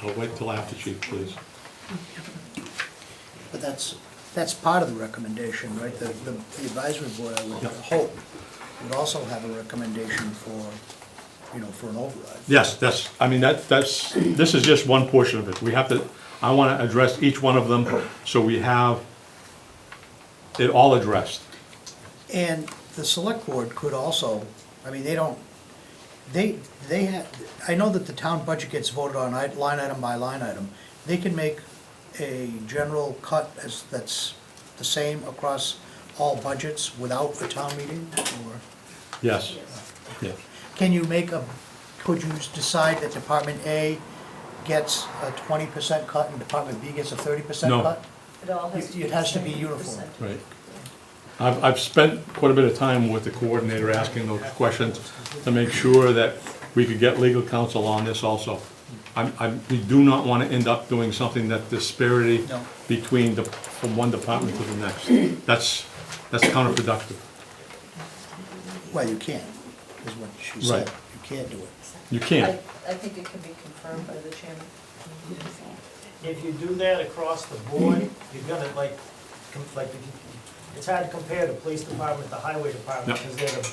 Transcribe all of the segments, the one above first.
I'll wait till after, chief, please. But that's part of the recommendation, right? The advisory board, I would Yeah. hope, would also have a recommendation for, for an override. Yes, this is just one portion of it. We have to, I want to address each one of them, so we have it all addressed. And the select board could also, I mean, they have, I know that the town budget gets voted on line item by line item. They can make a general cut that's the same across all budgets without a town meeting, or? Yes, yeah. Can you could you decide that Department A gets a 20% cut and Department B gets a 30% No. cut? It all has to be. It has to the be same uniform. percent. Right. I've spent quite a bit of time with the coordinator asking those questions to make sure that we could get legal counsel on this also. We do not want to end up doing something that disparity No. between from one department to the next. That's counterproductive. Well, you can, is what she said. Right. You can't do it. You can't. I think it can be confirmed by the chairman. If you do that across the board, you're gonna it's hard to compare the police department, the highway department, Yep. because they're the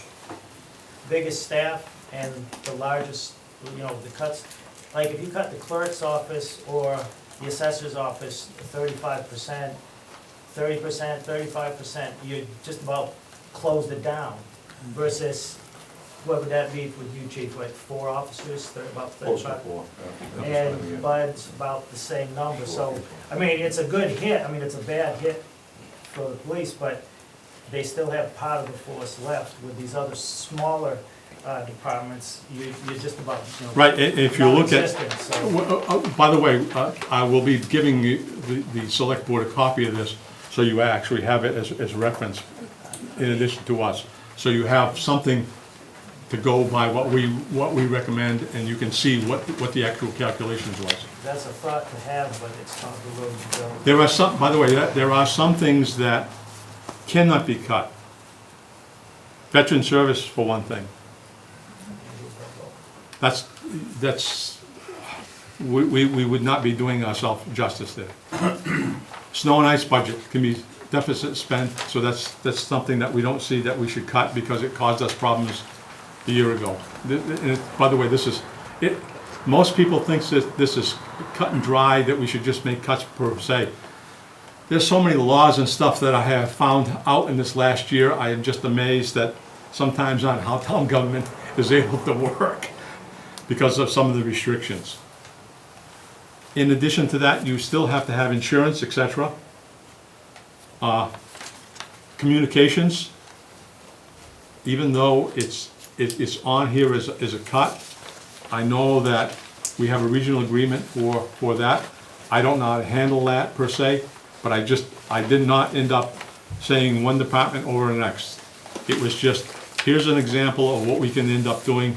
biggest staff and the largest, the cuts. Like, if you cut the clerk's office or the assessor's office 35%, 30%, 35%, you just about closed it down. Versus, what would that be for you, chief, like 4 officers, about 35? And Bud's about the same number, so, I mean, it's a good hit, it's a bad hit for the police, but they still have part of the force left. With these other smaller departments, you're just about, Right, and if you look at, non-existent, so. by the way, I will be giving you the select board a copy of this, so you actually have it as reference in addition to us. So you have something to go by what we recommend, and you can see what the actual calculations was. That's a thought to have, but it's not the road to go. There are some, by the way, there are some things that cannot be cut. Veteran service, for one thing. We would not be doing ourselves justice there. Snow and ice budget can be deficit spent, so that's something that we don't see that we should cut because it caused us problems a year ago. By the way, most people think that this is cut and dry, that we should just make cuts per se. There's so many laws and stuff that I have found out in this last year. I am just amazed that sometimes on how town government is able to work because of some of the restrictions. In addition to that, you still have to have insurance, etc. Communications, even though it's on here as a cut, I know that we have a regional agreement for that. I don't know how to handle that per se, but I did not end up saying one department over the next. It was just, here's an example of what we can end up doing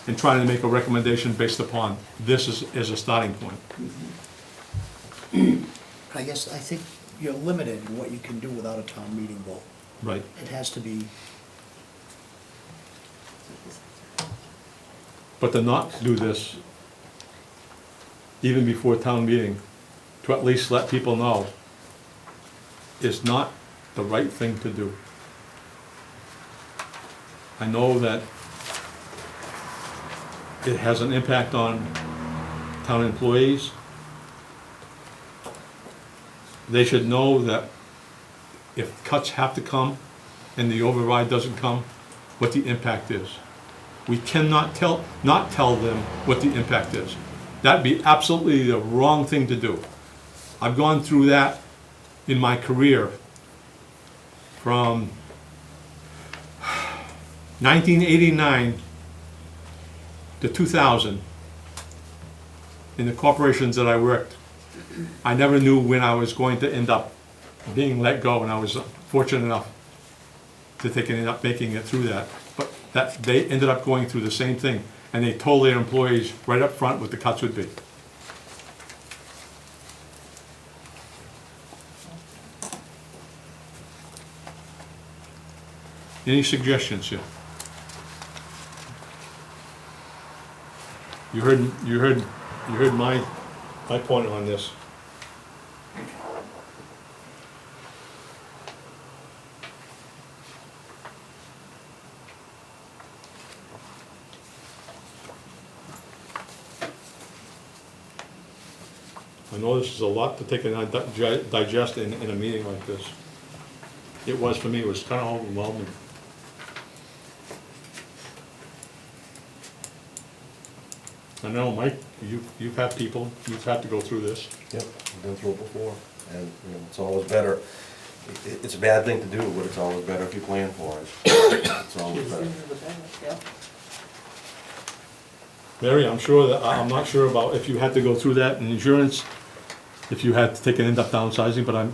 and trying to make a recommendation based upon this as a starting point. I think you're limited in what you can do without a town meeting vote. Right. It has to be, But to not do this, even before town meeting, to at least let people know, is not the right thing to do. I know that it has an impact on town employees. They should know that if cuts have to come and the override doesn't come, what the impact is. We cannot not tell them what the impact is. That'd be absolutely the wrong thing to do. I've gone through that in my career from 1989 to 2000 in the corporations that I worked. I never knew when I was going to end up being let go, and I was fortunate enough to end up making it through that. But that they ended up going through the same thing, and they told their employees right up front what the cuts would be. Any suggestions here? You heard my point on this. I know this is a lot to take and digest in a meeting like this. It was for me, it was kind of overwhelming. I know, Mike, you've had people, you've had to go through this. Yep, I've been through it before, and, you know, it's always better. It's a bad thing to do, but it's always better if you plan for it. It's always better. Yeah. Mary, I'm sure that, I'm not sure about if you had to go through that in insurance, if you had to take an end-up downsizing, but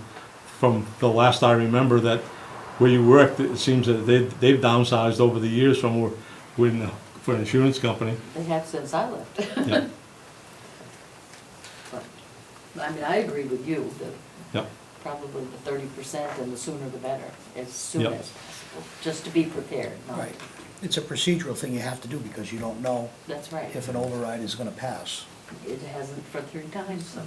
from the last I remember that where you worked, it seems that they've downsized over the years from when, for an insurance company. They have since I left. Yeah, But, I mean, I agree with you, that yeah, probably the 30% and the sooner the better, as soon Yep. as possible, just to be prepared, not. Right. It's a procedural thing you have to do because you don't know That's right. if an override is gonna pass. It hasn't for 3 times, so.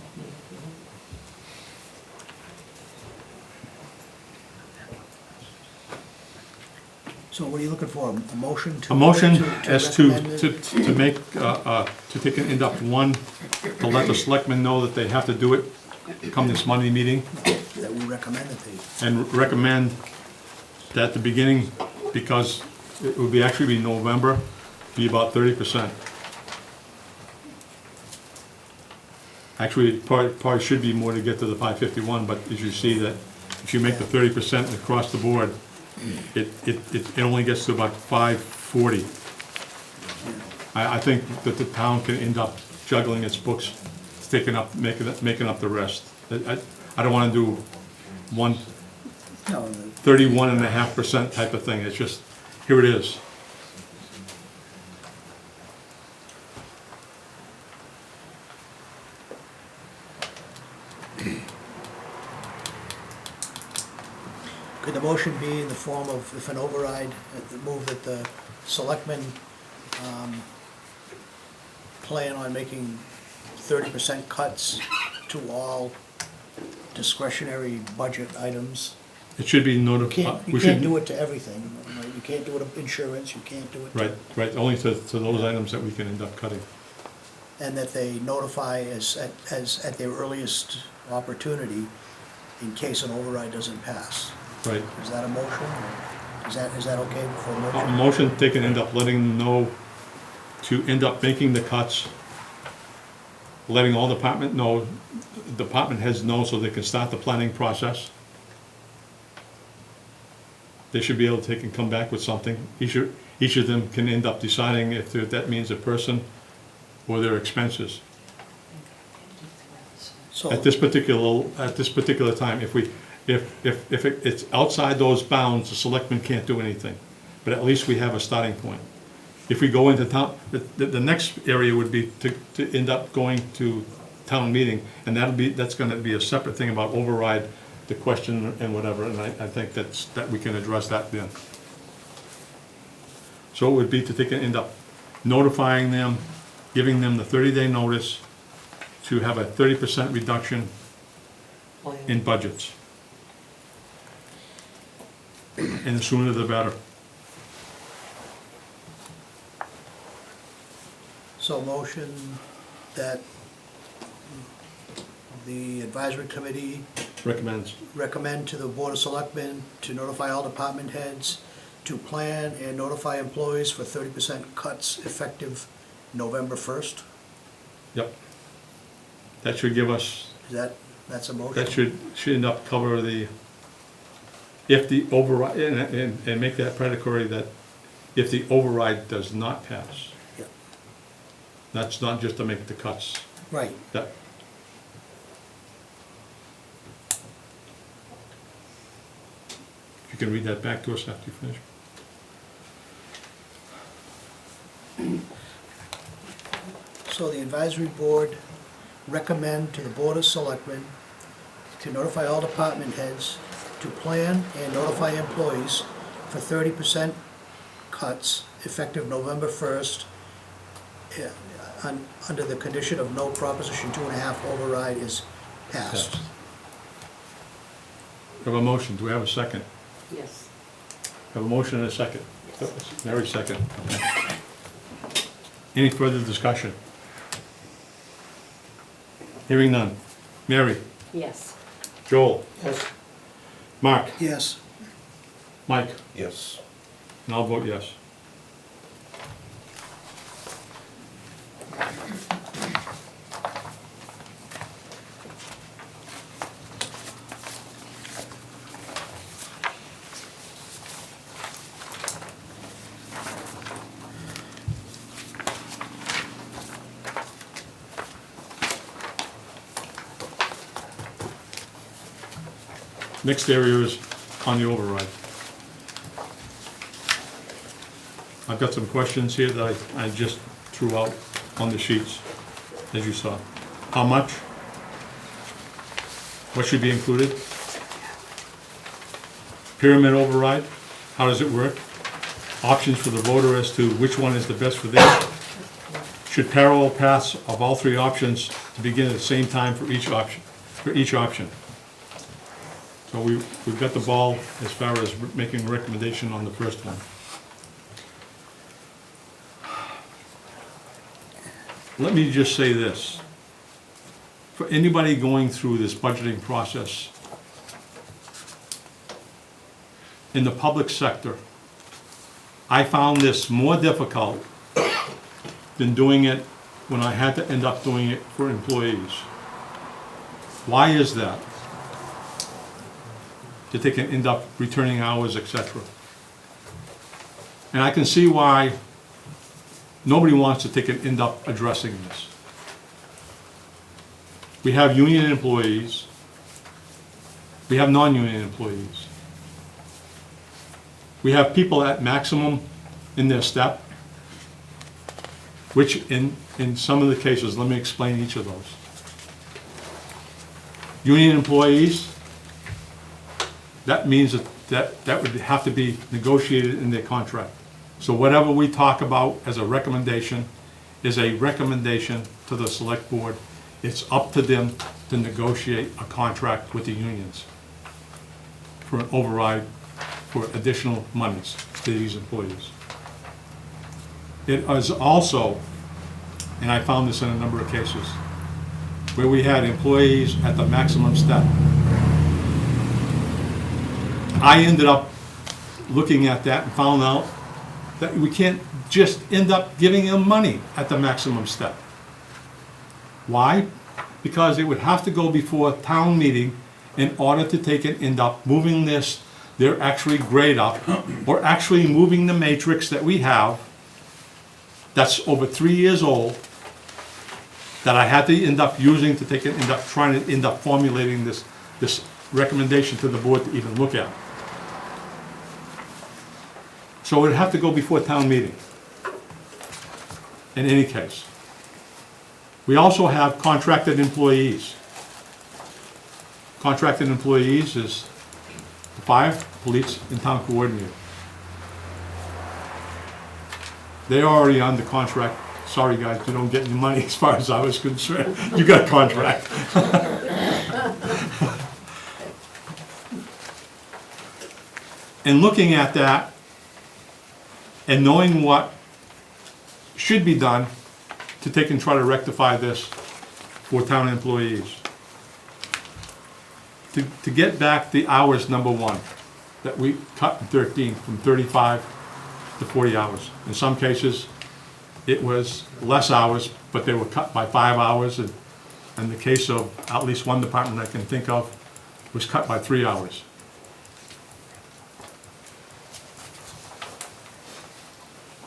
So what are you looking for, a motion to? a motion to as to, recommend it? to make, to take an end-up one, to let the selectmen know that they have to do it come this Monday meeting, That we recommend that they, and recommend that at the beginning, because it would be, actually be November, be about 30%. Actually, it probably should be more to get to the 551, but as you see that, if you make the 30% across the board, it only gets to about 540. I think that the town can end up juggling its books, making up the rest. I don't wanna do one no, 31.5% type of thing, it's just, here it is. could the motion be in the form of, if an override, move that the selectmen plan on making 30% cuts to all discretionary budget items? It should be You notified. can't do it to everything, right? You can't do it to insurance, you can't do it to. Right, only to those items that we can end up cutting. And that they notify as at their earliest opportunity in case an override doesn't pass. Right. Is that a motion? Or is that okay for a A motion? motion, they can end up letting them know to end up making the cuts, letting all department heads know so they can start the planning process. They should be able to take and come back with something. Each of them can end up deciding if that means a person or their expenses. So, At this particular time, if it's outside those bounds, the selectmen can't do anything. But at least we have a starting point. If we go into town, the next area would be to end up going to town meeting, and that's gonna be a separate thing about override, the question and whatever, and I think that we can address that then. So it would be to take and end up notifying them, giving them the 30-day notice to have a 30% reduction in budgets. And the sooner the better. so motion that the advisory committee Recommends. recommend to the Board of Selectmen to notify all department heads to plan and notify employees for 30% cuts effective November 1st? Yep. That should give us, That's a motion? that should end up cover if the override, and make that predatory that if the override does not pass. Yeah. That's not just to make the cuts. Right, That, if you can read that back to us after you finish. so the advisory board recommend to the Board of Selectmen to notify all department heads to plan and notify employees for 30% cuts effective November 1st. under the condition of no Proposition 2.5 override is passed. We have a motion, do we have a second? Yes. Have a motion and a second? Yes. Mary, second. Any further discussion? Hearing none. Mary? Yes. Joel? Yes. Mark? Yes. Mike? Yes. And I'll vote yes. Next area is on the override. I've got some questions here that I just threw out on the sheets, as you saw. How much? What should be included? Pyramid override, how does it work? Options for the voter as to which one is the best for them. Should parallel paths of all three options to begin at the same time for each option. So we've got the ball as far as making a recommendation on the first one. Let me just say this. For anybody going through this budgeting process in the public sector, I found this more difficult than doing it when I had to end up doing it for employees. Why is that? That they can end up returning hours, etc. And I can see why nobody wants to take and end up addressing this. We have union employees. We have non-union employees. We have people at maximum in their step, which in some of the cases, let me explain each of those. Union employees, that means that would have to be negotiated in their contract. So whatever we talk about as a recommendation is a recommendation to the select board. It's up to them to negotiate a contract with the unions for an override for additional monies to these employees. It is also, and I found this in a number of cases, where we had employees at the maximum step. I ended up looking at that and found out that we can't just end up giving them money at the maximum step. Why? Because it would have to go before a town meeting in order to take and end up moving this, they're actually grade up, or actually moving the matrix that we have that's over 3 years old, that I had to end up using to take and end up trying to end up formulating this recommendation to the board to even look at. So it would have to go before town meeting, in any case. We also have contracted employees. Contracted employees is the fire, police, and town coordinator. They're already on the contract. Sorry guys, you don't get any money as far as I was concerned. You got a contract. And looking at that, and knowing what should be done to take and try to rectify this for town employees. To get back the hours, number one, that we cut in 13 from 35 to 40 hours. In some cases, it was less hours, but they were cut by 5 hours. And in the case of at least one department I can think of, was cut by 3 hours.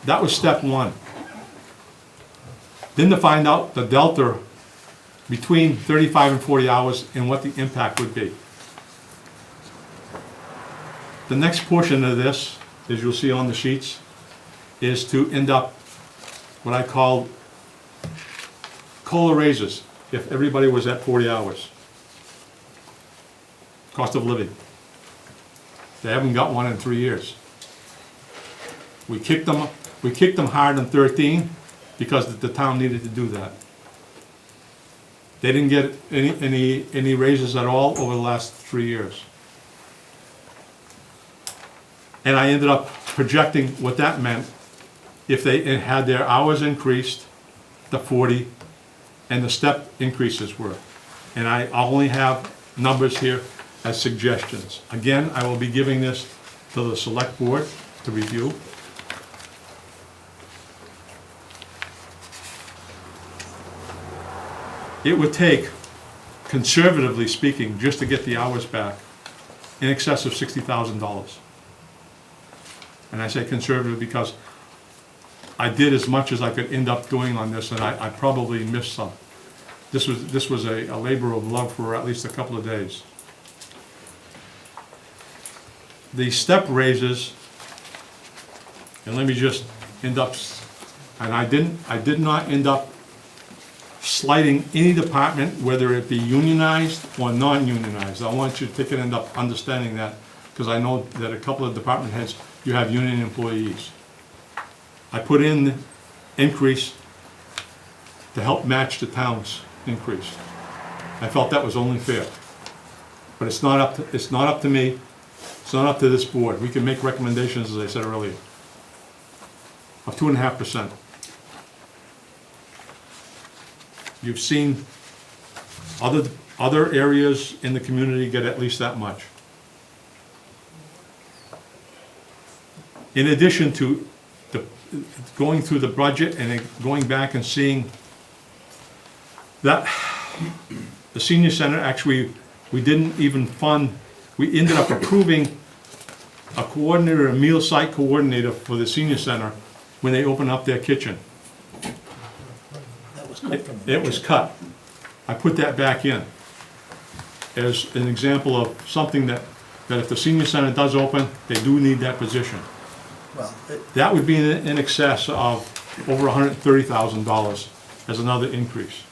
That was step one. Then to find out the delta between 35 and 40 hours and what the impact would be. The next portion of this, as you'll see on the sheets, is to end up what I call COLA raises, if everybody was at 40 hours. Cost of living. They haven't got one in 3 years. We kicked them hard in 13, because the town needed to do that. They didn't get any raises at all over the last 3 years. And I ended up projecting what that meant if they had their hours increased to 40 and the step increases were. And I only have numbers here as suggestions. Again, I will be giving this to the select board to review. It would take, conservatively speaking, just to get the hours back, in excess of $60,000. And I say conservative because I did as much as I could end up doing on this, and I probably missed some. This was a labor of love for at least a couple of days. The step raises, and let me just end up, and I did not end up slighting any department, whether it be unionized or non-unionized. I want you to end up understanding that, because I know that a couple of department heads, you have union employees. I put in the increase to help match the town's increase. I felt that was only fair. But it's not up to me, it's not up to this board. We can make recommendations, as I said earlier, of 2.5%. You've seen other areas in the community get at least that much. In addition to going through the budget and then going back and seeing that the senior center, actually, we didn't even fund, we ended up approving a coordinator, a meal site coordinator for the senior center when they opened up their kitchen. That was cut from the It was budget. cut. I put that back in as an example of something that if the senior center does open, they do need that position. Well, That would be in excess of over $130,000 as another increase.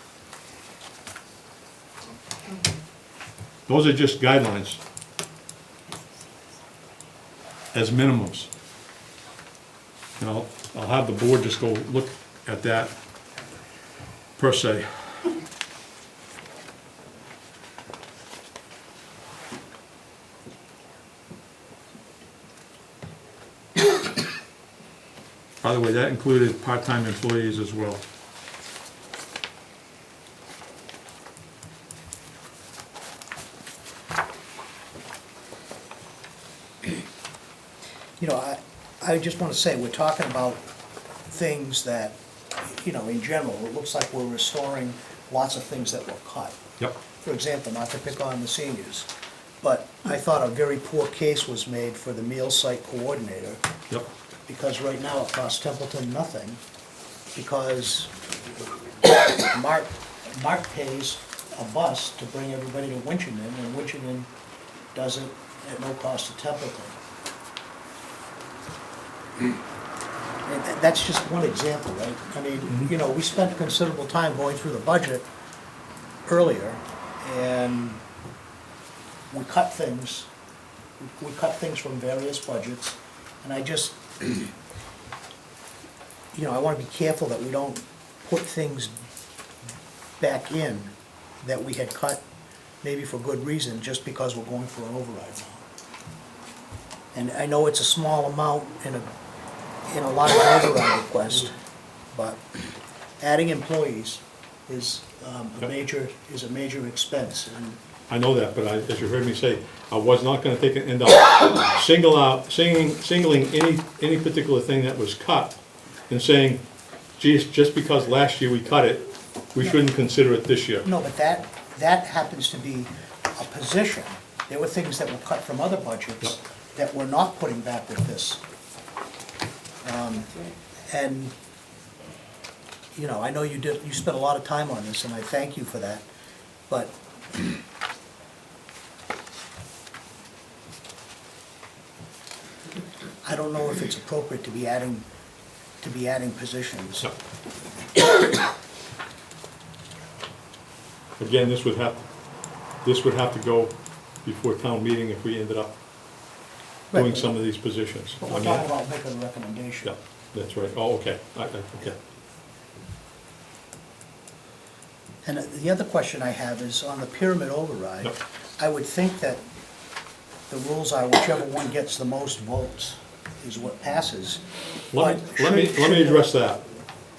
Those are just guidelines as minimums. And I'll have the board just go look at that per se. By the way, that included part-time employees as well. you know, I just want to say, we're talking about things that, you know, in general, it looks like we're restoring lots of things that were cut. Yep. For example, not to pick on the seniors, but I thought a very poor case was made for the meal site coordinator, Yep. because right now it costs Templeton nothing, because Mark pays a bus to bring everybody to Winchendon, and Winchendon does it at no cost to Templeton. And that's just one example, right? I mean, you know, we spent considerable time going through the budget earlier, and we cut things from various budgets, and I just, you know, I wanna be careful that we don't put things back in that we had cut, maybe for good reason, just because we're going for an override now. And I know it's a small amount in a lot of override requests, but adding employees is a major expense, and I know that, but as you heard me say, I was not gonna take and end up singling any particular thing that was cut and saying, geez, just because last year we cut it, we shouldn't consider it this year. no, but that happens to be a position. There were things that were cut from other budgets that we're not putting back with this. And, you know, I know you spent a lot of time on this, and I thank you for that, but I don't know if it's appropriate to be adding positions. Yep. Again, this would have to go before town meeting if we ended up doing Right. some of these positions. But I we're mean, talking about making a recommendation. Yeah, that's right. Oh, okay. Okay. And the other question I have is on the pyramid override. Yep. I would think that the rules are whichever one gets the most votes is what passes. Let me, But let me, should- let me address that.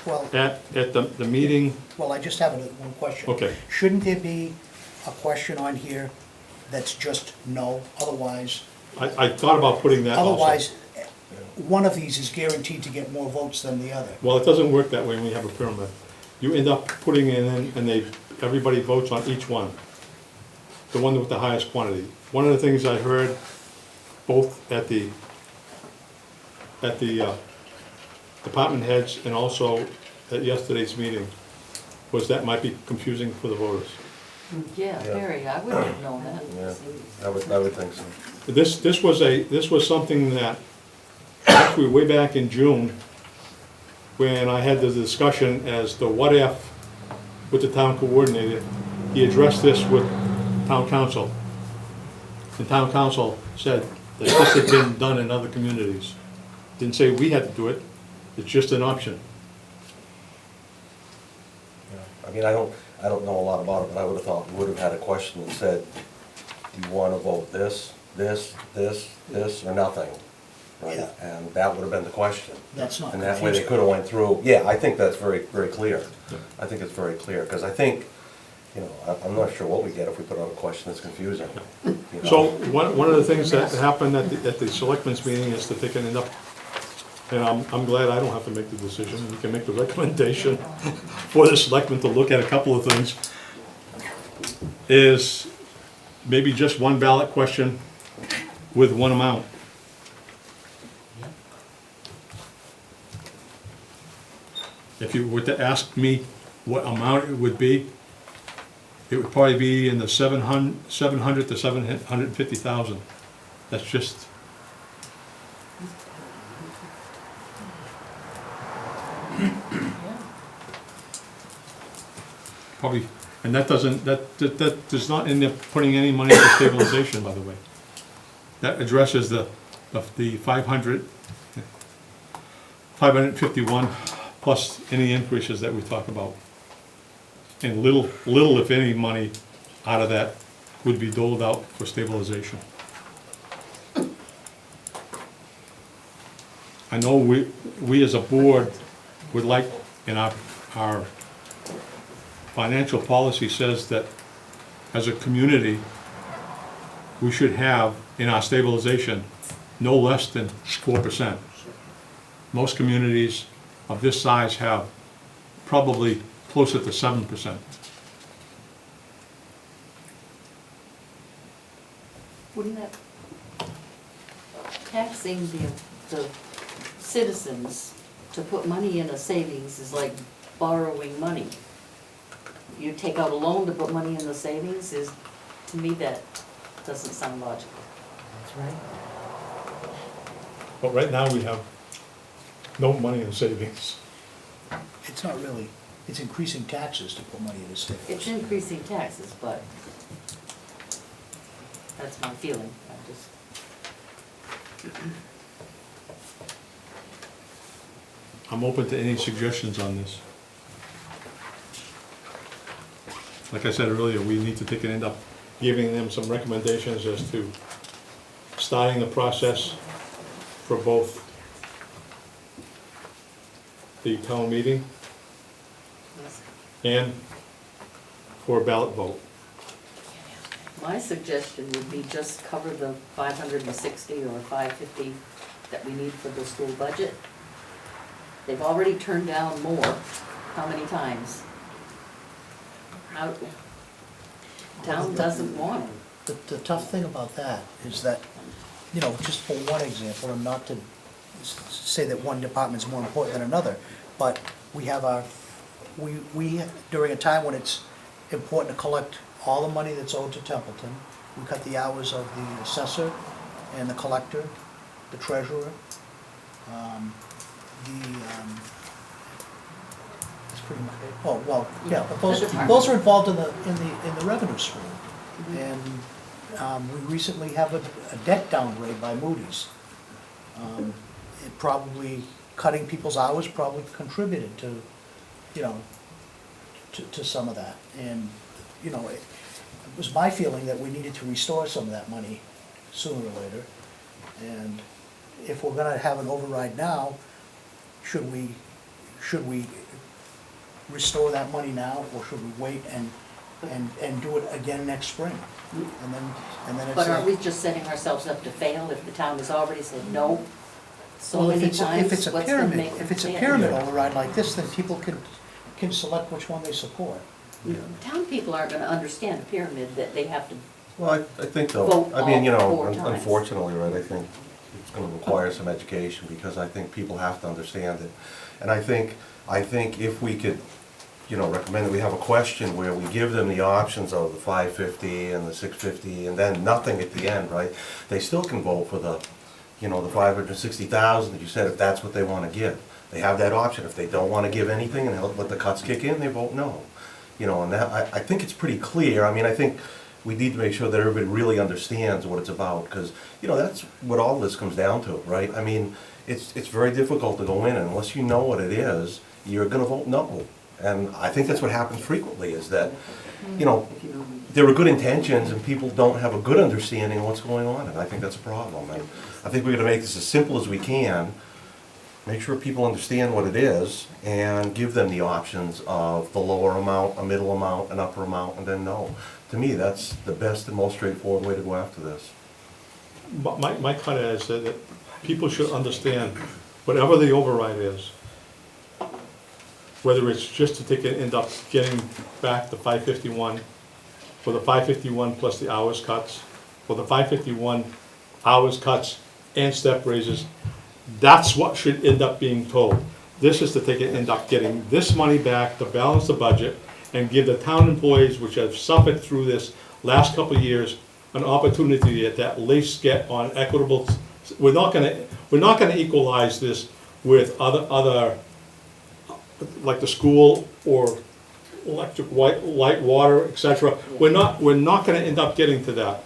Well, At the meeting, well, I just have one question. Okay. Shouldn't there be a question on here that's just no, otherwise, I thought about putting that also. otherwise, one of these is guaranteed to get more votes than the other. Well, it doesn't work that way when you have a pyramid. You end up putting it in, and everybody votes on each one. The one with the highest quantity. One of the things I heard, both at the department heads and also at yesterday's meeting, was that might be confusing for the voters. Yeah, very, I wouldn't have known that. Yeah, I would think so. This was something that, actually way back in June, when I had the discussion as to what if with the town coordinator, he addressed this with town council. The town council said that this had been done in other communities. Didn't say we had to do it, it's just an option. Yeah. I mean, I don't know a lot about it, but I would've thought, we would've had a question that said, do you wanna vote this, or nothing? Right, Yeah. and that would've been the question. That's not And that way they confusing. could've went through, yeah, I think that's very, very clear. Yeah. I think it's very clear, because I think, you know, I'm not sure what we get if we put out a question that's confusing. you know. So, one of the things that happened at the selectmen's meeting is that they can end up, and I'm glad I don't have to make the decision, we can make the recommendation for the selectmen to look at a couple of things, is maybe just one ballot question with one amount. If you were to ask me what amount it would be, it would probably be in the 700 to 750,000. That's just, probably, and that doesn't, that does not end up putting any money for stabilization, by the way. That addresses the 551 plus any increases that we talk about. And little if any money out of that would be doled out for stabilization. I know we as a board would like, and our financial policy says that as a community, we should have in our stabilization no less than 4%. Most communities of this size have probably closer to 7%. Wouldn't that, taxing the citizens to put money in a savings is like borrowing money. You take out a loan to put money in the savings is, to me, that doesn't sound logical. That's right. But right now, we have no money in savings. It's not really, it's increasing taxes to put money in the state. It's increasing taxes, but that's my feeling. I just, I'm open to any suggestions on this. Like I said earlier, we need to take and end up giving them some recommendations as to starting the process for both the town meeting and for a ballot vote. my suggestion would be just cover the 560 or 550 that we need for the school budget. They've already turned down more. How many times? How, town doesn't want it. The tough thing about that is that, you know, just for one example, and not to say that one department's more important than another, but we have we during a time when it's important to collect all the money that's owed to Templeton, we cut the hours of the assessor and the collector, the treasurer, it's pretty much, oh, well, yeah, but those are involved in the revenue stream. And we recently have a debt downgrade by Moody's. It probably, cutting people's hours probably contributed to, you know, to some of that. And, you know, it was my feeling that we needed to restore some of that money sooner or later. And if we're gonna have an override now, should we restore that money now, or should we wait and do it again next spring? And then it's But aren't we like, just setting ourselves up to fail if the town has already said no so well, many if times? it's a What's gonna pyramid, make if them it's a fail? pyramid override like this, then people can select which one they support. Town people aren't gonna understand a pyramid that they have to, Well, I think though, Vote I mean, you all know, 4 times. unfortunately, right, I think it's gonna require some education, because I think people have to understand it. And I think if we could, you know, recommend that we have a question where we give them the options of the 550 and the 650, and then nothing at the end, right? They still can vote for the, you know, the 560,000 that you said, if that's what they wanna give. They have that option. If they don't wanna give anything and let the cuts kick in, they vote no. You know, and that, I think it's pretty clear. I mean, I think we need to make sure that everybody really understands what it's about, because, you know, that's what all this comes down to, right? I mean, it's very difficult to go in, and unless you know what it is, you're gonna vote no. And I think that's what happens frequently, is that, you know, there are good intentions and people don't have a good understanding of what's going on, and I think that's a problem. And I think we're gonna make this as simple as we can, make sure people understand what it is, and give them the options of the lower amount, a middle amount, an upper amount, and then no. To me, that's the best and most straightforward way to go after this. But my cut is that people should understand, whatever the override is, whether it's just to take end up getting back the 551, or the 551 plus the hours cuts, or the 551 hours cuts and step raises, that's what should end up being told. This is to take it, end up getting this money back to balance the budget and give the town employees, which have suffered through this last couple of years, an opportunity to at least get on equitable. We're not gonna equalize this with other, like the school or electric, light, water, et cetera. We're not gonna end up getting to that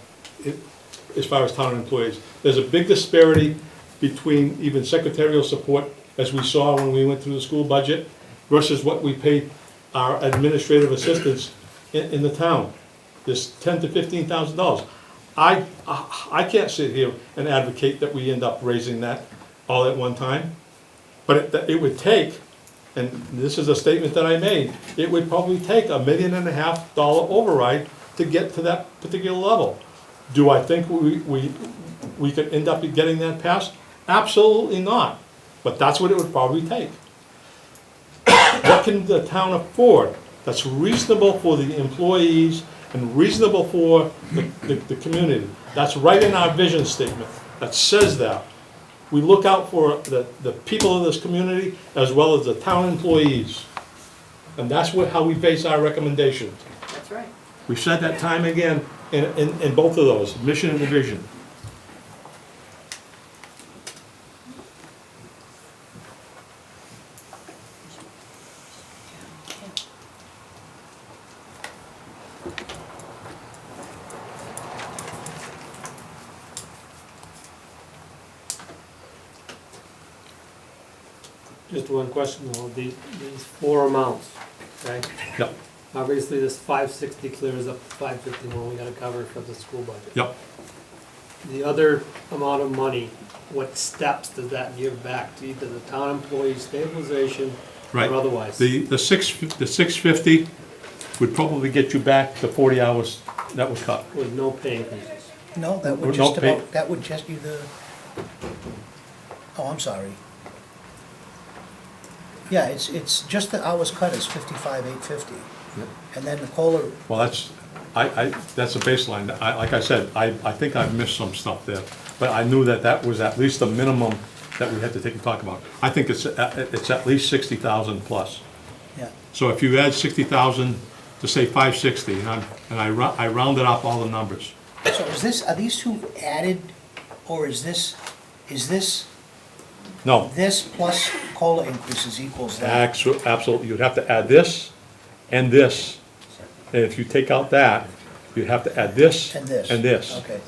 as far as town employees. There's a big disparity between even secretarial support, as we saw when we went through the school budget, versus what we pay our administrative assistants in the town. There's $10,000 to $15,000. I can't sit here and advocate that we end up raising that all at one time, but it would take, and this is a statement that I made, it would probably take $1.5 million override to get to that particular level. Do I think we could end up getting that passed? Absolutely not, but that's what it would probably take. What can the town afford that's reasonable for the employees and reasonable for the community? That's right in our vision statement, that says that. We look out for the people of this community as well as the town employees. And that's how we base our recommendations. that's right. We've said that time again in both of those, mission and vision. Just one question though, these 4 amounts, okay? Yep, Obviously, this 560 clears up to 551, we gotta cover for the school budget. yep. The other amount of money, what steps does that give back to either the town employee stabilization Right. or otherwise? The 650 would probably get you back to 40 hours that was cut. With no pay increases. No, that would No just pay. about, that would just be the, oh, I'm sorry. Yeah, it's just the hours cut is 55,850. And then the COLA, Well, that's a baseline. Like I said, I think I've missed some stuff there. But I knew that was at least the minimum that we had to take and talk about. I think it's at least 60,000 plus. yeah, So if you add 60,000 to say 560, and I rounded up all the numbers. so are these two added, or is this No, this plus COLA increases equals that? absolutely, you'd have to add this and this. And if you take out that, you'd have to add this And this? and this. Okay,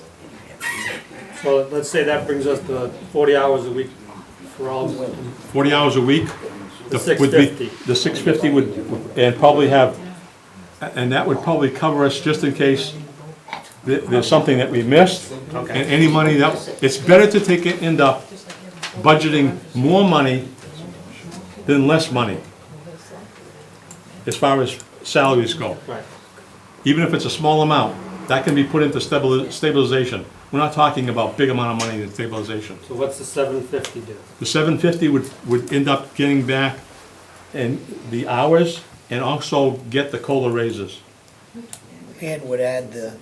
So let's say that brings us to 40 hours a week for all, 40 hours a week. The would be- 650. The 650 would, and probably have And that would probably cover us just in case there's something that we missed. And any money that, it's better to end up budgeting more money than less money, as far as salaries go. Right. Even if it's a small amount, that can be put into stabilization. We're not talking about big amount of money in stabilization. So what's the 750 do? The 750 would end up getting back in the hours and also get the COLA raises. And would add the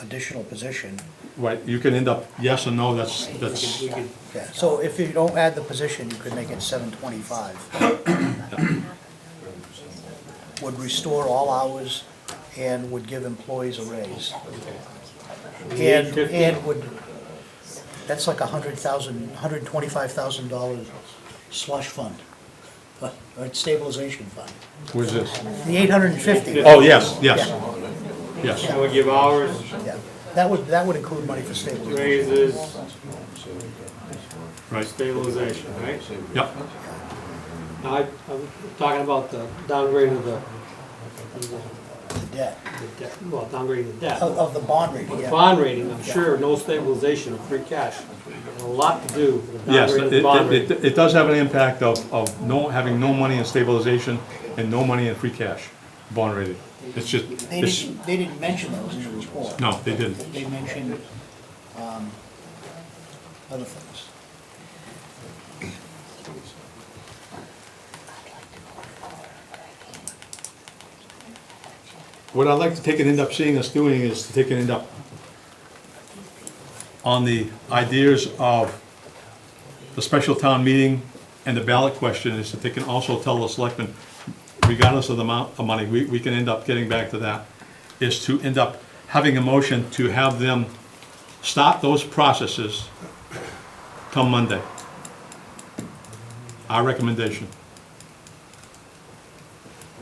additional position. Right, you can end up, yes or no, that's, We could, Yeah, so if you don't add the position, you could make it 725. Would restore all hours and would give employees a raise. And, 850. and would, that's like $125,000 slush fund, or stabilization fund. where's this? The 850. Oh, yes, yes, yes. that would give hours, Yeah, that would include money for stabilization. raises, Right, stabilization, right? yep, Now, I'm talking about the downgrading of the The debt, debt, well, downgrading the debt. of the bond rating, The yeah. bond rating, I'm sure, no stabilization of free cash. A lot to do with the yes, downgrading of the bond rating. it does have an impact of having no money in stabilization and no money in free cash, bond rating. It's just, They didn't mention those in the report. no, they didn't. They mentioned, other things. What I'd like to take and end up seeing us doing is to take and end up on the ideas of the special town meeting and the ballot question is that they can also tell the selectmen, regardless of the amount of money, we can end up getting back to that, is to end up having a motion to have them start those processes come Monday. Our recommendation.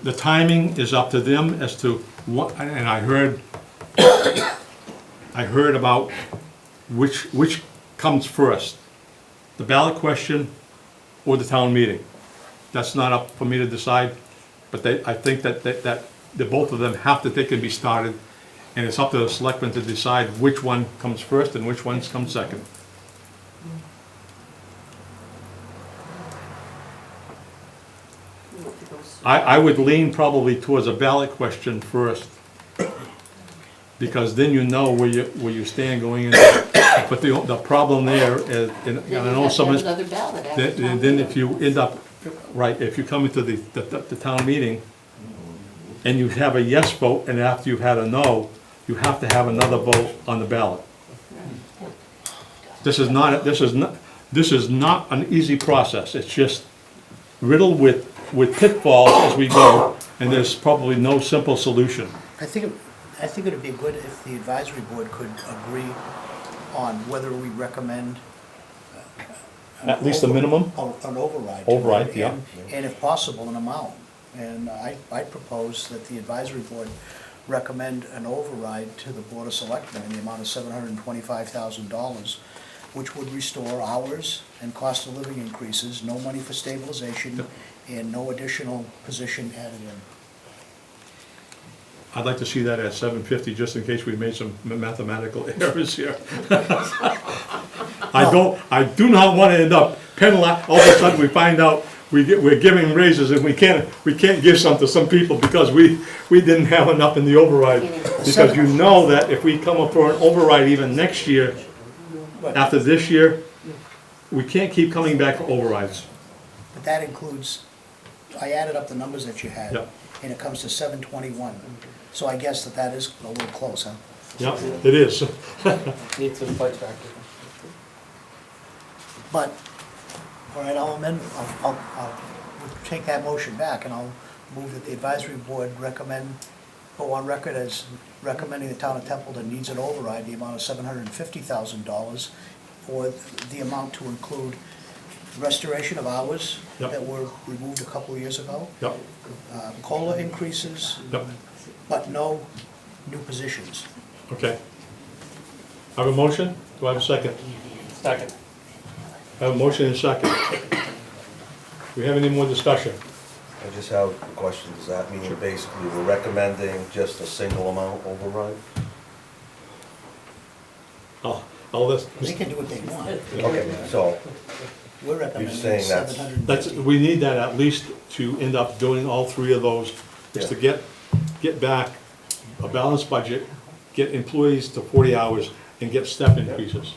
The timing is up to them as to what, and I heard about which comes first, the ballot question or the town meeting. That's not up for me to decide, but I think that the both of them have to, they can be started, and it's up to the selectmen to decide which one comes first and which ones come second. I would lean probably towards a ballot question first, because then you know where you stand going in. But the problem there is, and I Then you know have to some have is, another ballot after then town then meeting. if you end up, right, if you come into the town meeting and you have a yes vote, and after you've had a no, you have to have another vote on the ballot. This is not an easy process. It's just riddled with pitfalls as we go, and there's probably no simple solution. I think it'd be good if the advisory board could agree on whether we recommend At least a minimum. an override. Override, yeah. And if possible, an amount. And I propose that the advisory board recommend an override to the Board of Selectmen in the amount of $725,000, which would restore hours and cost of living increases, no money for stabilization, and no additional position added in. I'd like to see that at 750, just in case we made some mathematical errors here. I do not want to end up penalized, all of a sudden we find out we're giving raises and we can't give some to some people because we didn't have enough in the override. Because you know that if we come up for an override even next year, after this year, we can't keep coming back for overrides. But that includes, I added up the numbers that you had, Yep. and it comes to 721. So I guess that is a little close, huh? Yeah, it is. Need some fight factor. But, all right, I'll amend, I'll take that motion back, and I'll move that the advisory board go on record as recommending the town of Templeton needs an override, the amount of $750,000, or the amount to include restoration of hours Yep. that were removed a couple of years ago, Yep, COLA increases, yep, but no new positions. okay. I have a motion, do I have a second? Second. I have a motion and a second. Do we have any more discussion? I just have a question, does that mean basically we're recommending just a single amount override? All this, They can do what they want. Okay, so, We're recommending saying that's- 750. we need that at least to end up doing all three of those, is to get back a balanced budget, get employees to 40 hours, and get step increases.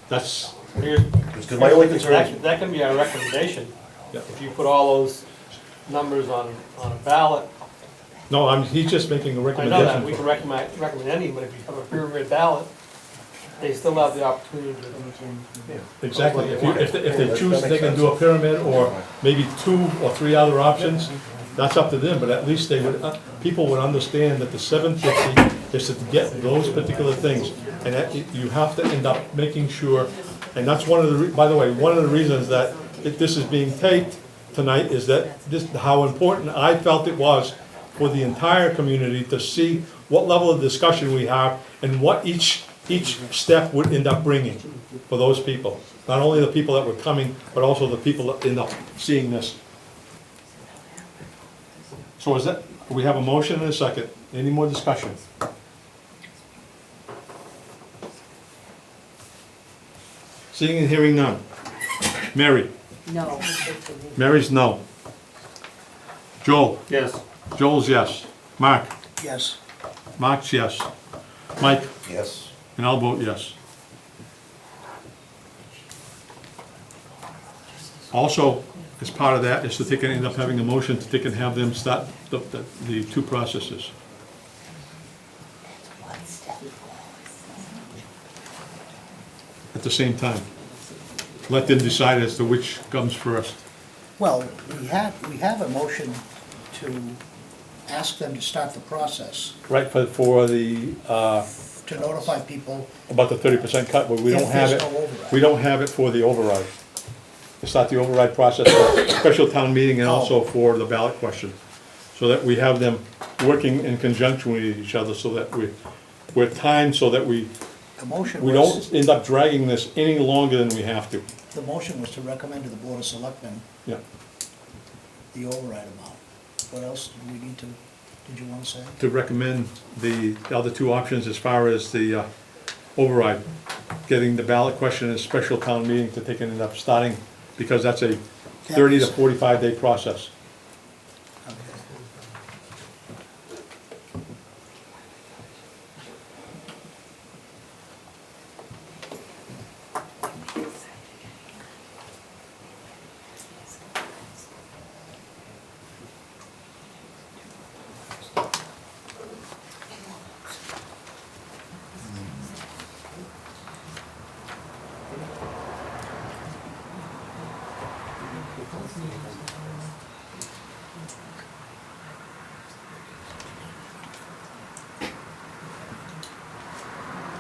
That's, because my only concern is, That can be our recommendation. Yeah. If you put all those numbers on a ballot, no, he's just making a I recommendation. know that, we can recommend any, but if you have a peer-reviewed ballot, they still have the opportunity to. Exactly, if they choose, they can do a pyramid, or maybe 2 or 3 other options, that's up to them, but at least they would, people would understand that the 750 is to get those particular things, and that you have to end up making sure, and that's one of the, by the way, one of the reasons that this is being taped tonight is that this, how important I felt it was for the entire community to see what level of discussion we have, and what each step would end up bringing for those people. Not only the people that were coming, but also the people that end up seeing this. So is that, we have a motion and a second. Any more discussion? Seeing and hearing none. Mary? No. Mary's no. Joel? Yes. Joel's yes. Mark? Yes. Mark's yes. Mike? yes, And I'll vote yes. Also, as part of that, is to take and end up having a motion to take and have them start the 2 processes. At the same time. Let them decide as to which comes first. Well, we have a motion to ask them to start the process, Right, for the, to notify people. about the 30% cut, but we don't If have there's it. no override. We don't have it for the override. It's not the override process for special town meeting and also for the ballot question. So that we have them working in conjunction with each other, so that we're timed, so that we The motion don't was, end up dragging this any longer than we have to. the motion was to recommend to the Board of Selectmen Yeah. the override amount. What else do we need to, did you want to say? To recommend the other 2 options as far as the override, getting the ballot question and special town meeting to take and end up starting, because that's a 30 to 45 day process. Okay.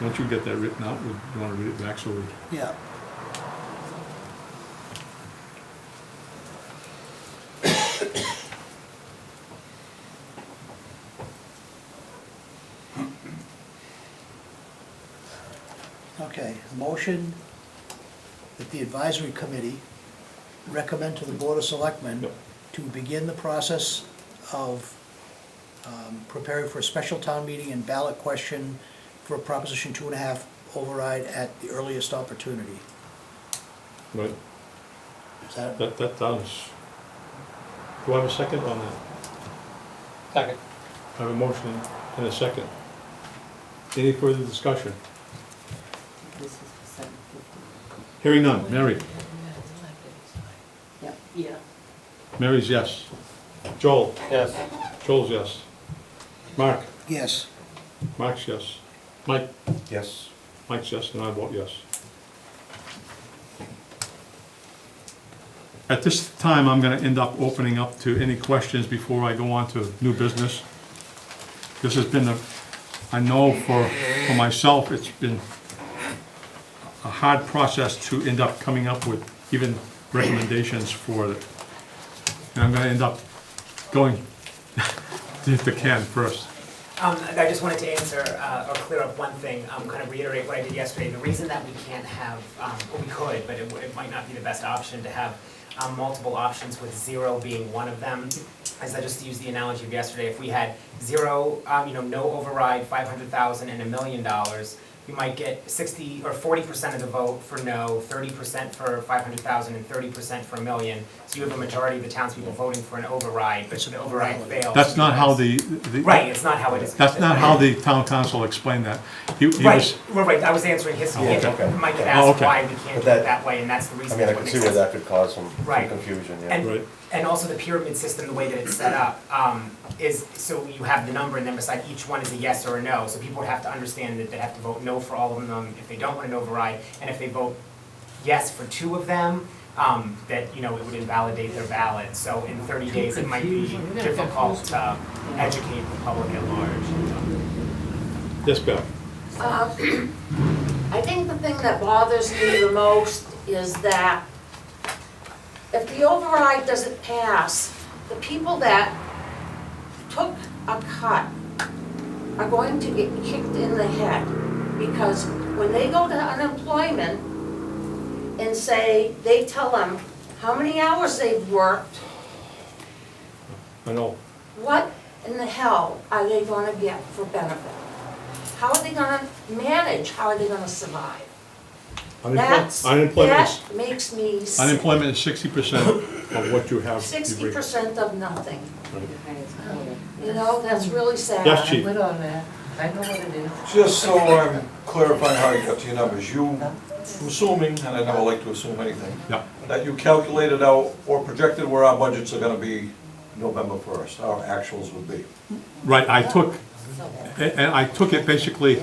Once you get that written out, you want to read it back, so we, Yeah. Okay, motion that the advisory committee recommend to the Board of Selectmen Yep. to begin the process of preparing for a special town meeting and ballot question for a Proposition 2.5 override at the earliest opportunity. right, Is that, that does. Do I have a second on that? Second. I have a motion and a second. Any further discussion? This is for 750. Hearing none. Mary? Yeah, yeah. Mary's yes. Joel? Yes. Joel's yes. Mark? yes, Mark's yes. Mike? yes. Mike's yes, and I vote yes. At this time, I'm gonna end up opening up to any questions before I go on to new business. This has been I know for myself, it's been a hard process to end up coming up with even recommendations for it. And I'm gonna end up going to Ken first. I just wanted to answer or clear up one thing, kind of reiterate what I did yesterday. The reason that we can't have, well, we could, but it might not be the best option to have multiple options with 0 being one of them, as I just used the analogy of yesterday, if we had zero, no override, 500,000 and $1 million, you might get 60 or 40% of the vote for no, 30% for 500,000 and 30% for $1 million. So you have a majority of the townspeople voting for an override, but the override fails. That's not how because- the. Right, it's not how it is. That's not how the town council explained that. He was, Right, I was answering his, okay. Mike had Oh, asked okay. why we can't do But it that way, and that's the I reason. mean, I it can makes see where sense. that could cause some Right. confusion, yeah. And, Right. and also the pyramid system, the way that it's set up, is, so you have the number and then beside each one is a yes or a no. So people would have to understand that they have to vote no for all of them if they don't want an override. And if they vote yes for 2 of them, that, it would invalidate their ballot. So in 30 days, it might be difficult to educate the public at large. yes, Bill. I think the thing that bothers me the most is that if the override doesn't pass, the people that took a cut are going to get kicked in the head. Because when they go to unemployment and say, they tell them how many hours they've worked, I know. what in the hell are they gonna get for benefit? How are they gonna manage? How are they gonna survive? That's, Unemployment is, that makes me sick. unemployment is 60% of what you have. 60% of nothing. That's really sad. Yes, Chief. With on that, I know what it is. Just so I'm clarifying how you got to your numbers, you, assuming, and I never like to assume anything, Yeah. that you calculated out or projected where our budgets are gonna be November 1st, our actuals would be. Right, I took it basically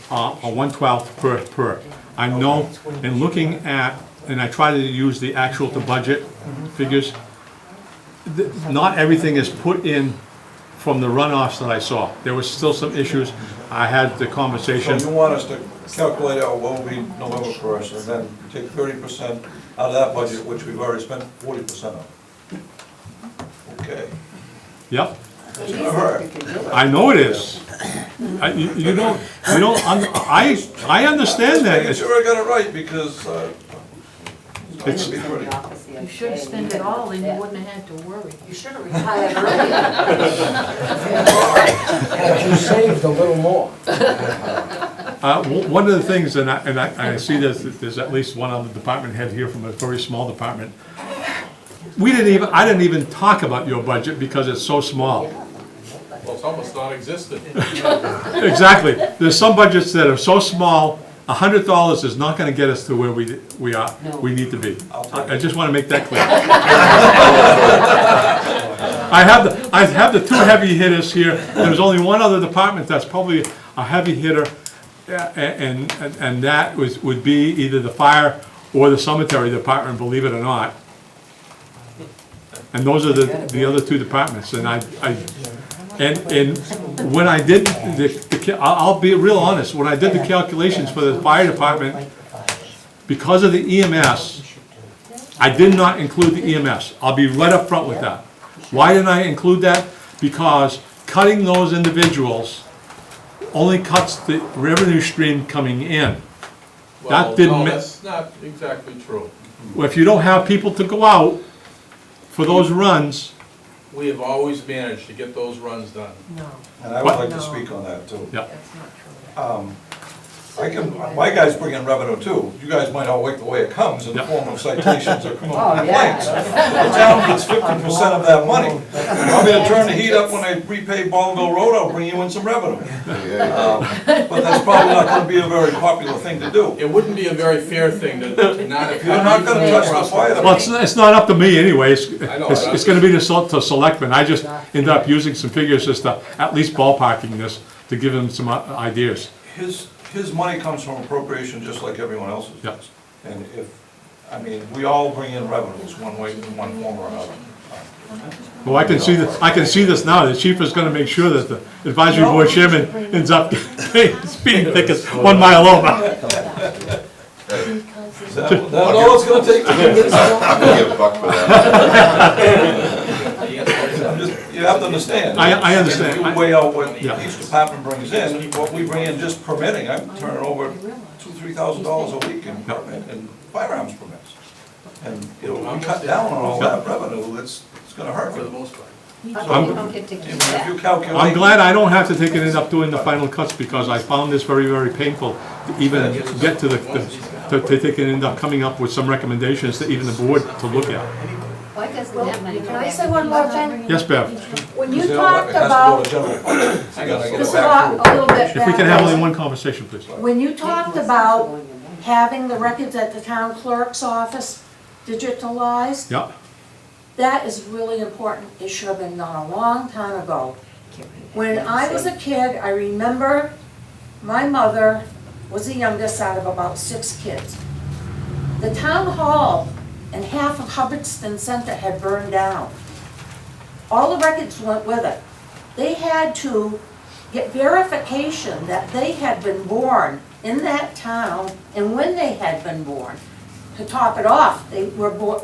a 1/12 per. I know, in looking at, and I try to use the actual to budget figures, not everything is put in from the runoffs that I saw. There was still some issues. I had the So conversation. you want us to calculate out what will be November 1st, and then take 30% out of that budget, which we've already spent 40% of. Okay. Yep, That's gonna hurt. I know it is. You don't, I understand that. Making sure I got it right, because, It's- it's gonna be pretty. You should spend it all, and you wouldn't have had to worry. You should have retired earlier. But you saved a little more. One of the things, and I see there's at least one other department head here from a very small department. I didn't even talk about your budget because it's so small. Well, it's almost non-existent. Exactly. There's some budgets that are so small, $100 is not gonna get us to where we need to be. I just wanna make that clear. I have the 2 heavy hitters here. There's only one other department that's probably a heavy hitter, and that would be either the fire or the cemetery department, believe it or not. And those are the other 2 departments, and and when I did I'll be real honest, when I did the calculations for the fire department, because of the EMS, I did not include the EMS. I'll be right up front with that. Why didn't I include that? Because cutting those individuals only cuts the revenue stream coming in. Well, didn't no, ma- that's not exactly true. If you don't have people to go out for those runs, We have always managed to get those runs done. No, And I would like to speak on that, too. yeah. that's not true. My guys bring in revenue too. You guys might not like the way it comes in the Yep. form of citations or criminal Oh, yeah. complaints. The town gets 50% of that money. Want me to turn the heat up when I repave Ballville Road, I'll bring you in some revenue. But that's probably not gonna be a very popular thing to do. It wouldn't be a very fair thing to not. You're not gonna touch the fire. Well, it's not up to me anyway, I know, it's gonna be the selectmen. I just ended up using some figures just to, at least ballparking this, to give them some ideas. His money comes from appropriation just like everyone else's Yep. does. And we all bring in revenues one way, in one form or another. Well, I can see this now, the chief is gonna make sure that the advisory board chairman ends up speeding tickets 1 mile over. Is that all it's gonna take to convince You have to understand. I understand. You weigh out what Yeah. each department brings in, what we bring in just permitting, I'm turning over $2,000-3,000 a week in permit, and firearms permits. And, we cut down on all that revenue, it's gonna hurt. For the most part. I'm- If you calculate. I'm glad I don't have to take and end up doing the final cuts, because I found this very, very painful to even get to to take and end up coming up with some recommendations to even the board to look at. Why doesn't that money go Can I back say to one the more thing? Yes, Bev? When you It talked has to go about, to general fund. I gotta get this it is back a little bit If we can have only backwards. one conversation, please. When you talked about having the records at the town clerk's office digitalized, Yeah, that is really important. It should have been done a long time ago. When I was a kid, I remember my mother was the youngest out of about 6 kids. The town hall and half of Hubbardston Center had burned down. All the records went with it. They had to get verification that they had been born in that town and when they had been born. To top it off, they were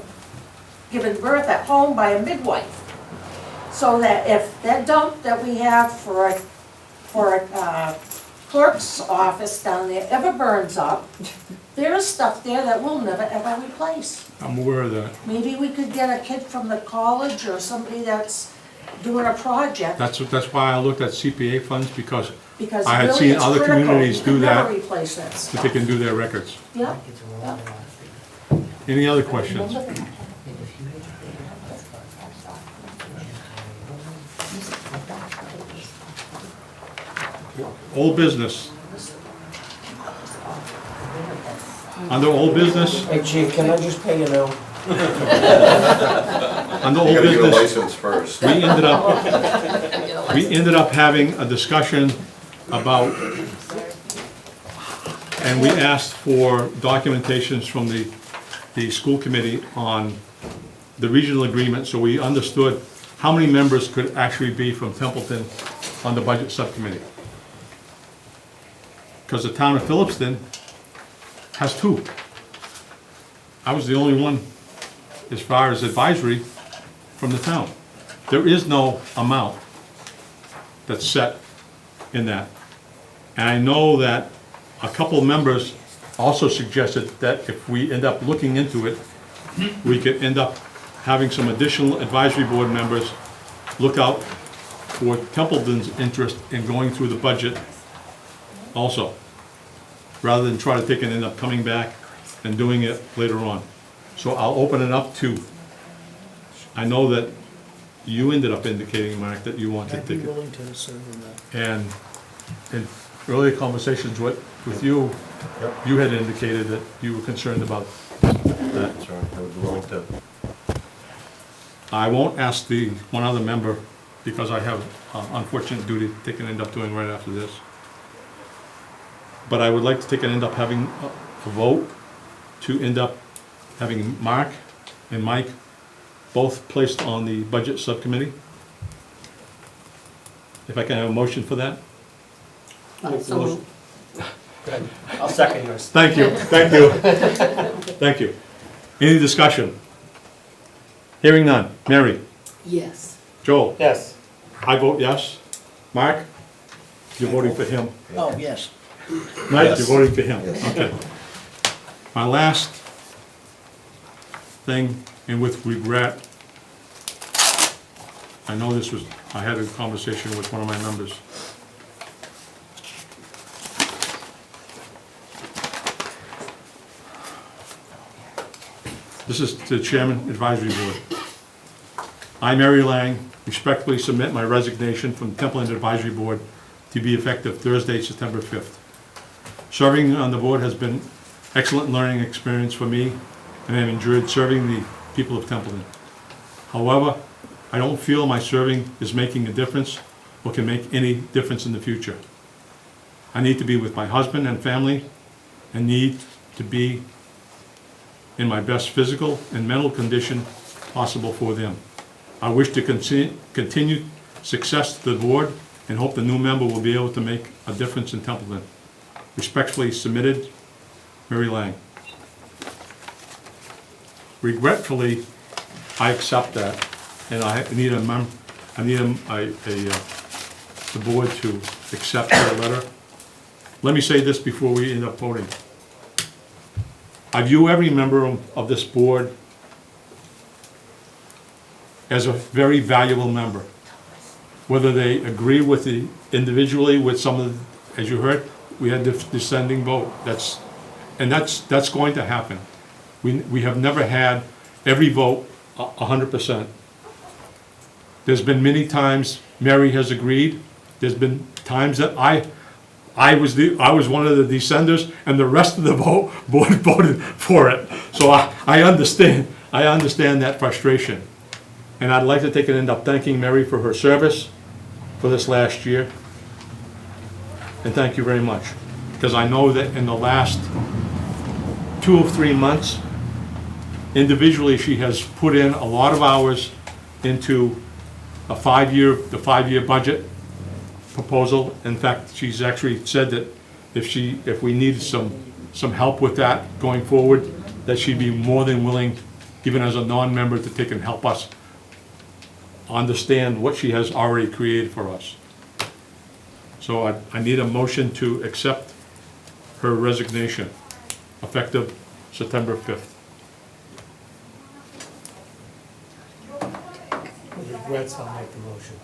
given birth at home by a midwife. So that if that dump that we have for a clerk's office down there ever burns up, there's stuff there that we'll never ever replace. I'm aware of that. Maybe we could get a kid from the college or somebody that's doing a project, That's why I looked at CPA funds, because because I had really seen it's other critical. communities You do can never that. replace that if stuff. they can do their records. Yeah, yeah. Any other questions? Old business. Under old business, Hey chief, can I just pay you now? under You old gotta get a business, license first. we ended up having a discussion about, and we asked for documentations from the school committee on the regional agreement, so we understood how many members could actually be from Templeton on the budget subcommittee. Because the town of Phillipston has 2. I was the only one, as far as advisory, from the town. There is no amount that's set in that. And I know that a couple of members also suggested that if we end up looking into it, we could end up having some additional advisory board members look out for Templeton's interest in going through the budget also, rather than try to take and end up coming back and doing it later on. So I'll open it up to, I know that you ended up indicating, Mark, that you wanted I'd to be take it. willing to serve in that. And in earlier conversations with you, Yep. you had indicated that you were concerned about that. That's right, I would be willing to. I won't ask the one other member, because I have unfortunate duty they can end up doing right after this. But I would like to take and end up having a vote to end up having Mark and Mike both placed on the budget subcommittee. If I can have a motion for that? So, I'll second yours. Thank you, thank you. Thank you. Any discussion? Hearing none. Mary? Yes. Joel? Yes. I vote yes. Mark? You're voting for him. Oh, yes. Mike, Yes. you're voting for him? Yes. Okay. My last thing, and with regret, I know this was, I had a conversation with one of my members. This is to the Chairman Advisory Board. I, Mary Lang, respectfully submit my resignation from the Templeton Advisory Board to be effective Thursday, September 5th. Serving on the board has been excellent learning experience for me, and I have enjoyed serving the people of Templeton. However, I don't feel my serving is making a difference or can make any difference in the future. I need to be with my husband and family and need to be in my best physical and mental condition possible for them. I wish to continue success to the board and hope the new member will be able to make a difference in Templeton. Respectfully submitted, Mary Lang. Regretfully, I accept that, and I need the board to accept their letter. Let me say this before we end up voting. I view every member of this board as a very valuable member. Whether they agree with the, individually with some of, as you heard, we had the descending vote. That's going to happen. We have never had every vote 100%. There's been many times Mary has agreed. There's been times that I was one of the descenders, and the rest of the board voted for it. So I understand that frustration. And I'd like to take and end up thanking Mary for her service for this last year. And thank you very much. Because I know that in the last 2 or 3 months, individually, she has put in a lot of hours into the 5-year budget proposal. In fact, she's actually said that if we needed some help with that going forward, that she'd be more than willing, even as a non-member, to take and help us understand what she has already created for us. So I need a motion to accept her resignation, effective September 5th. With regrets, I'll make the motion.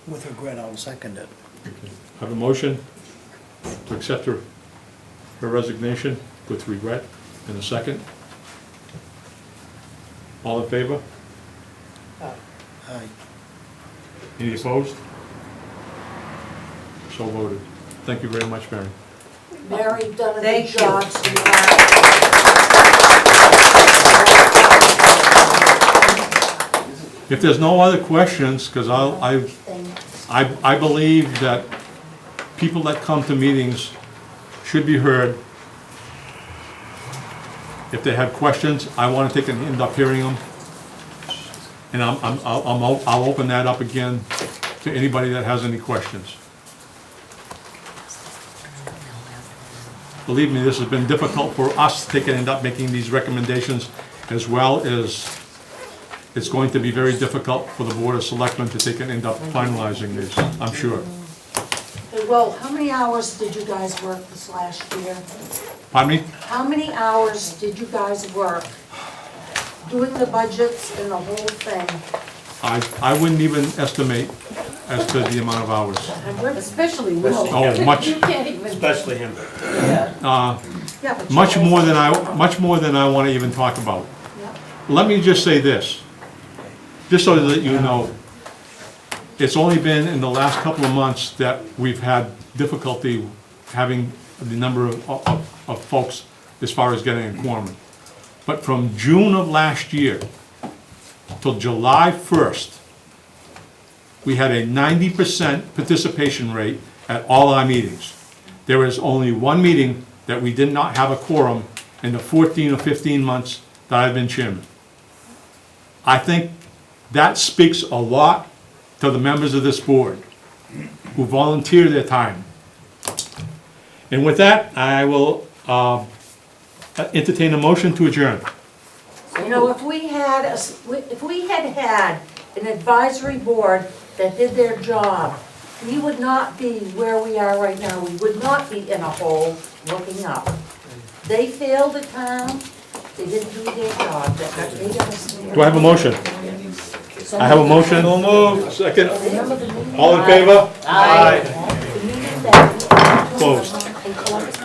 With regret, I'll second it. I have a motion to accept her resignation with regret, and a second. All in favor? Aye. Any opposed? So voted. Thank you very much, Mary. Mary, you've done a good Thank you. job, sweetheart. If there's no other questions, because I believe that people that come to meetings should be heard. If they have questions, I want to take and end up hearing them. And I'll open that up again to anybody that has any questions. Believe me, this has been difficult for us to take and end up making these recommendations, as well as it's going to be very difficult for the Board of Selectmen to take and end up finalizing these, I'm sure. Hey, Will, how many hours did you guys work this last year? Pardon me? How many hours did you guys work doing the budgets and the whole thing? I wouldn't even estimate as to the amount of hours. Especially Will. Oh, much, You can't even. Especially him. Yeah, but you much guys- more than I want to even talk about. Yeah. Let me just say this, just so that you know, it's only been in the last couple of months that we've had difficulty having the number of folks as far as getting a quorum. But from June of last year till July 1st, we had a 90% participation rate at all our meetings. There is only one meeting that we did not have a quorum in the 14 or 15 months that I've been chairman. I think that speaks a lot to the members of this board who volunteer their time. And with that, I will entertain a motion to adjourn. You know, if we had had an advisory board that did their job, we would not be where we are right now. We would not be in a hole looking up. They failed the town, they didn't do their job. They got us there. Do I have a motion? I have a motion. Second. Remember the meeting? All in favor? Aye. The meeting that we Closed. in Columbus,